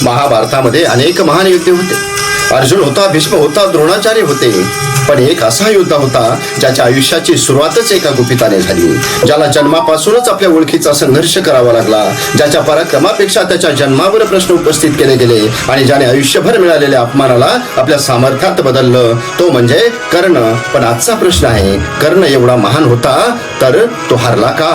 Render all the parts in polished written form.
महाभारतामध्ये अनेक महान योद्धे होते. अर्जुन होता, भीष्म होता, द्रोणाचार्य होते. पण एक असा योद्धा होता ज्याच्या आयुष्याची सुरुवातच एका गुपिताने झाली, ज्याला जन्मापासूनच आपल्या ओळखीचा संघर्ष करावा लागला, ज्याच्या पराक्रमापेक्षा त्याच्या जन्मावर प्रश्न उपस्थित केले गेले आणि ज्याने आयुष्यभर मिळालेल्या अपमानाला आपल्या सामर्थ्यात बदललं, तो म्हणजे कर्ण. पण आजचा प्रश्न आहे, कर्ण एवढा महान होता तर तो हरला का?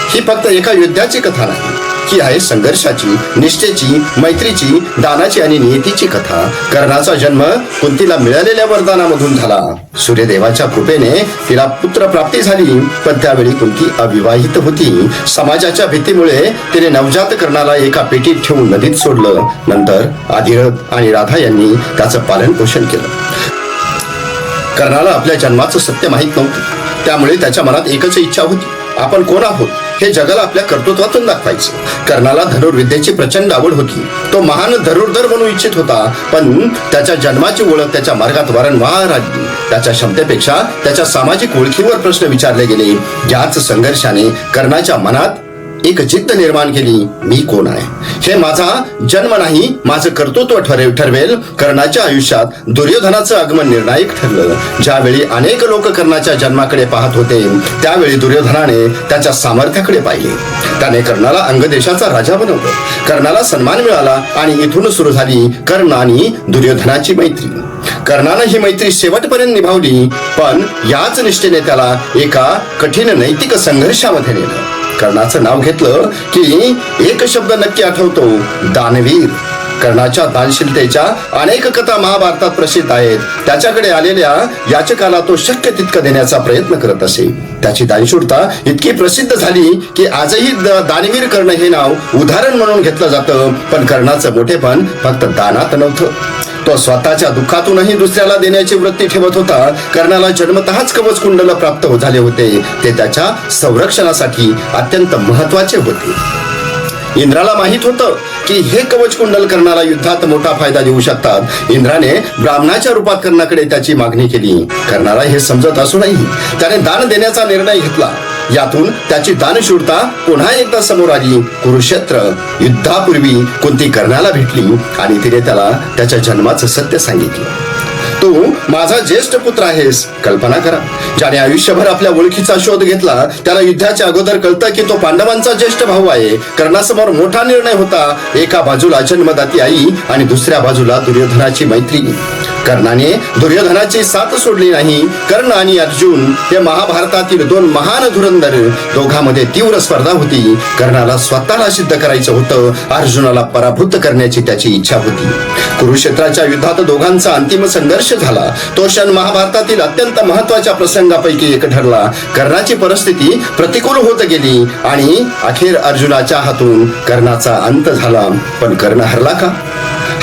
ही फक्त एका योद्ध्याची कथा नाही, ही आहे संघर्षाची, निष्ठेची, मैत्रीची, दानाची आणि नियतीची कथा. कर्णाचा जन्म कुंतीला मिळालेल्या वरदानामधून झाला. सूर्यदेवाच्या कृपेने तिला पुत्र प्राप्ती झाली, पण त्यावेळी कुंती अविवाहित होती. समाजाच्या भीतीमुळे तिने नवजात कर्णाला एका पेटीत ठेवून नदीत सोडलं. नंतर आदिरथ आणि राधा यांनी त्याचं पालन पोषण केलं. कर्णाला आपल्या जन्माचं सत्य माहित नव्हतं, त्यामुळे त्याच्या मनात एकच इच्छा होती, आपण कोण आहोत हे जगाला आपल्या कर्तृत्वातून दाखवायचं. कर्णाला धनुर्विद्येची प्रचंड आवड होती. तो महान धनुर्धर बनू इच्छित होता, पण त्याच्या जन्माची ओळख त्याच्या मार्गात वारंवार आली. त्याच्या क्षमतेपेक्षा त्याच्या सामाजिक ओळखीवर प्रश्न विचारले गेले. याच संघर्षाने कर्णाच्या मनात एक जिद्द निर्माण केली, मी कोण आहे हे माझा जन्म नाही, माझं कर्तृत्व ठरवेल. कर्णाच्या आयुष्यात दुर्योधनाचं आगमन निर्णायक ठरलं. ज्यावेळी अनेक लोक कर्णाच्या जन्माकडे पाहत होते, त्यावेळी दुर्योधनाने त्याच्या सामर्थ्याकडे पाहिले. त्याने कर्णाला अंगदेशाचा राजा बनवलं. कर्णाला सन्मान मिळाला आणि इथून सुरू झाली कर्ण आणि दुर्योधनाची मैत्री. कर्णानं ही मैत्री शेवटपर्यंत निभावली, पण याच निष्ठेने त्याला एका कठीण नैतिक संघर्षामध्ये नेलं. कर्णाचं नाव घेतलं की एक शब्द नक्की आठवतो, दानवीर. कर्णाच्या दानशीलतेच्या अनेक कथा महाभारतात प्रसिद्ध आहेत. त्याच्याकडे आलेल्या याचकाला तो शक्य तितकं देण्याचा प्रयत्न करत असे. त्याची दानशूरता इतकी प्रसिद्ध झाली की आजही दानवीर कर्ण हे नाव उदाहरण म्हणून घेतलं जातं. पण कर्णाचं मोठेपण फक्त दानात नव्हतं, तो स्वतःच्या दुःखातूनही दुसऱ्याला देण्याची वृत्ती ठेवत होता. कर्णाला जन्मतःच कवच कुंडल प्राप्त झाले होते. ते त्याच्या संरक्षणासाठी अत्यंत महत्वाचे होते. इंद्राला माहित होतं की हे कवच कुंडल कर्णाला युद्धात मोठा फायदा देऊ शकतात. इंद्राने ब्राह्मणाच्या रूपात कर्णाकडे त्याची मागणी केली. कर्णाला हे समजत असूनही त्याने दान देण्याचा निर्णय घेतला. यातून त्याची दानशूरता पुन्हा एकदा समोर आली. कुरुक्षेत्र युद्धापूर्वी कुंती कर्णाला भेटली आणि तिने त्याला त्याच्या जन्माचं सत्य सांगितलं. तू माझा ज्येष्ठ पुत्र आहेस. कल्पना करा, ज्याने आयुष्यभर आपल्या ओळखीचा शोध घेतला त्याला युद्धाच्या अगोदर कळतं की तो पांडवांचा ज्येष्ठ भाऊ आहे. कर्णासमोर मोठा निर्णय होता, एका बाजूला जन्मदाती आई आणि दुसऱ्या बाजूला दुर्योधनाची मैत्री. कर्णाने दुर्योधनाची साथ सोडली नाही. कर्ण आणि अर्जुन हे महाभारतातील दोन महान धुरंधर, दोघांमध्ये तीव्र स्पर्धा होती. कर्णाला स्वतःला सिद्ध करायचं होतं, अर्जुनाला पराभूत करण्याची त्याची इच्छा होती. कुरुक्षेत्राच्या युद्धात दोघांचा अंतिम संघर्ष झाला. तो क्षण महाभारतातील अत्यंत महत्वाच्या प्रसंगापैकी एक ठरला. कर्णाची परिस्थिती प्रतिकूल होत गेली आणि अखेर अर्जुनाच्या हातून कर्णाचा अंत झाला. पण कर्ण हरला का?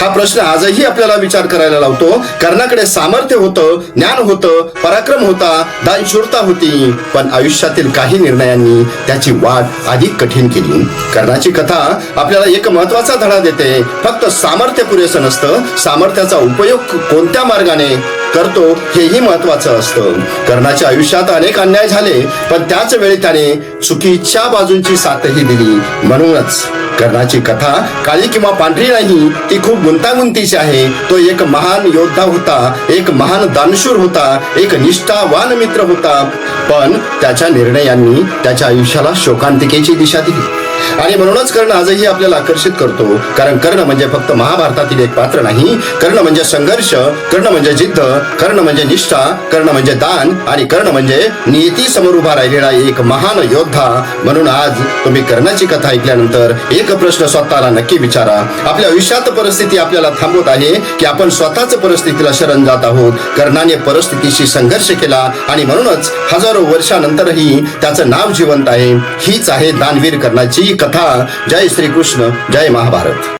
हा प्रश्न आजही आपल्याला विचार करायला लावतो. कर्णाकडे सामर्थ्य होतं, ज्ञान होतं, पराक्रम होता, दानशूरता होती, पण आयुष्यातील काही निर्णयांनी त्याची वाट अधिक कठीण केली. कर्णाची कथा आपल्याला एक महत्वाचा धडा देते, फक्त सामर्थ्य पुरेसं नसतं, सामर्थ्याचा उपयोग कोणत्या मार्गाने करतो हेही महत्वाचं असतं. कर्णाच्या आयुष्यात अनेक अन्याय झाले, पण त्याच वेळी त्याने चुकीच्या बाजूंची साथही दिली. म्हणूनच कर्णाची कथा काळी किंवा पांढरी नाही, ती खूप गुंतागुंतीची आहे. तो एक महान योद्धा होता, एक महान दानशूर होता, एक निष्ठावान मित्र होता, पण त्याच्या निर्णयांनी त्याच्या आयुष्याला शोकांतिकेची दिशा दिली. आणि म्हणूनच कर्ण आजही आपल्याला आकर्षित करतो. कारण कर्ण म्हणजे फक्त महाभारतातील एक पात्र नाही, कर्ण म्हणजे संघर्ष, कर्ण म्हणजे जिद्द, कर्ण म्हणजे निष्ठा, कर्ण म्हणजे दान आणि कर्ण म्हणजे नियती समोर उभा राहिलेला एक महान योद्धा. म्हणून आज तुम्ही कर्णाची कथा ऐकल्यानंतर एक प्रश्न स्वतःला नक्की विचारा, आपल्या आयुष्यात परिस्थिती आपल्याला थांबवत आहे की आपण स्वतःच परिस्थितीला शरण जात आहोत? कर्णाने परिस्थितीशी संघर्ष केला आणि म्हणूनच हजारो वर्षानंतरही त्याचं नाव जिवंत आहे. हीच आहे दानवीर कर्णाची कथा. जय श्री कृष्ण, जय महाभारत.